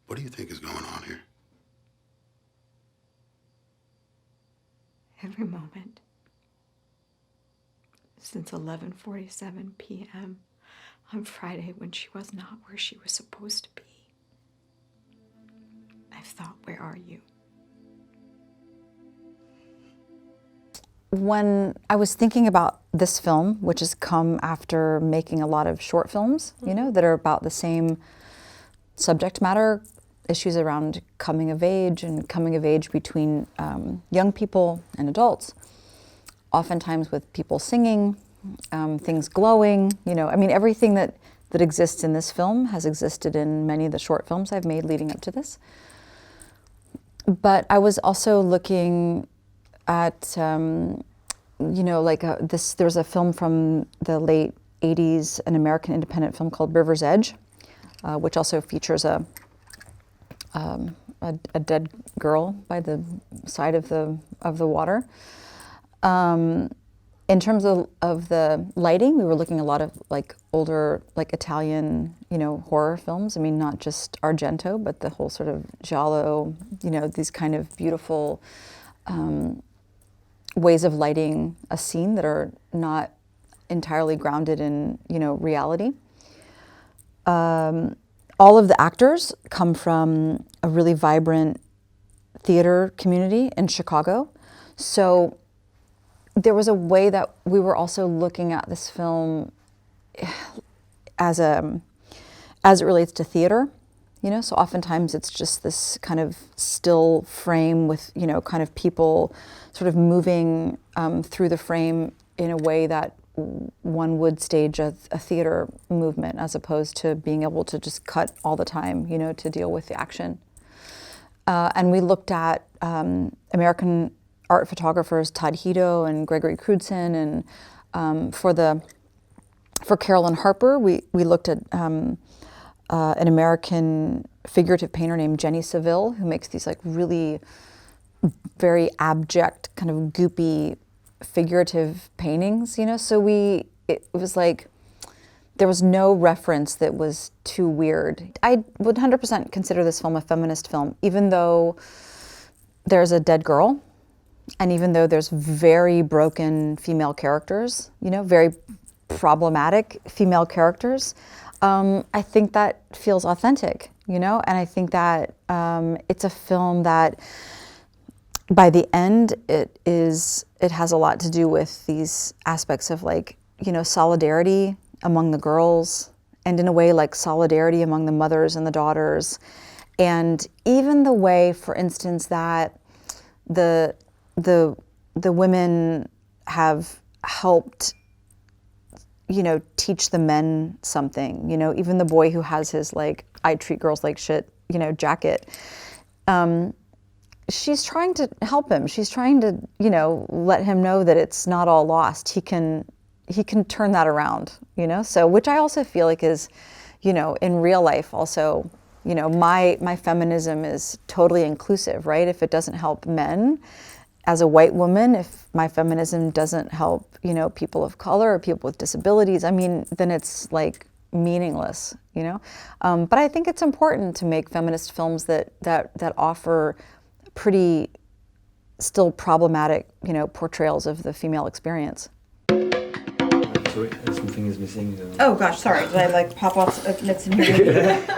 What do you think is going on here? Every moment since 11:47 p.m. on Friday, when she was not where she was supposed to be, I've thought, where are you? When I was thinking about this film, which has come after making a lot of short films, you know, that are about the same subject matter, issues around coming of age and coming of age between young people and adults, oftentimes with people singing, things glowing, you know, I mean, everything that exists in this film has existed in many of the short films I've made leading up to this. But I was also looking at, you know, like there's a film from the late 80s, an American independent film called River's Edge, which also features a dead girl by the side of the water. In terms of the lighting, we were looking a lot of like older, like Italian, you know, horror films. I mean, not just Argento, but the whole sort of giallo, you know, these kind of beautiful ways of lighting a scene that are not entirely grounded in, you know, reality. All of the actors come from a really vibrant theater community in Chicago. So there was a way that we were also looking at this film as it relates to theater, you know, so oftentimes it's just this kind of still frame with, you know, kind of people sort of moving through the frame in a way that one would stage a theater movement, as opposed to being able to just cut all the time, you know, to deal with the action. And we looked at American art photographers Todd Hito and Gregory Crewdson, and for Carolyn Harper, we looked at an American figurative painter named Jenny Saville, who makes these like really very abject, kind of goopy, figurative paintings, you know. So it was like there was no reference that was too weird. I would 100% consider this film a feminist film, even though there's a dead girl, and even though there's very broken female characters, you know, very problematic female characters. I think that feels authentic, you know, and I think that it's a film that by the end, it has a lot to do with these aspects of, like, you know, solidarity among the girls, and in a way like solidarity among the mothers and the daughters. And even the way, for instance, that the women have helped, you know, teach the men something, you know, even the boy who has his like, I treat girls like shit, you know, jacket. She's trying to help him. She's trying to, you know, let him know that it's not all lost. He can turn that around, you know? So, which I also feel like is, you know, in real life also, you know, my feminism is totally inclusive, right? If it doesn't help men, as a white woman, if my feminism doesn't help, you know, people of color or people with disabilities, I mean, then it's like meaningless, you know? But I think it's important to make feminist films that offer pretty still problematic, you know, portrayals of the female experience. Sorry, something is missing. Oh gosh, sorry. Did I like pop off a in here?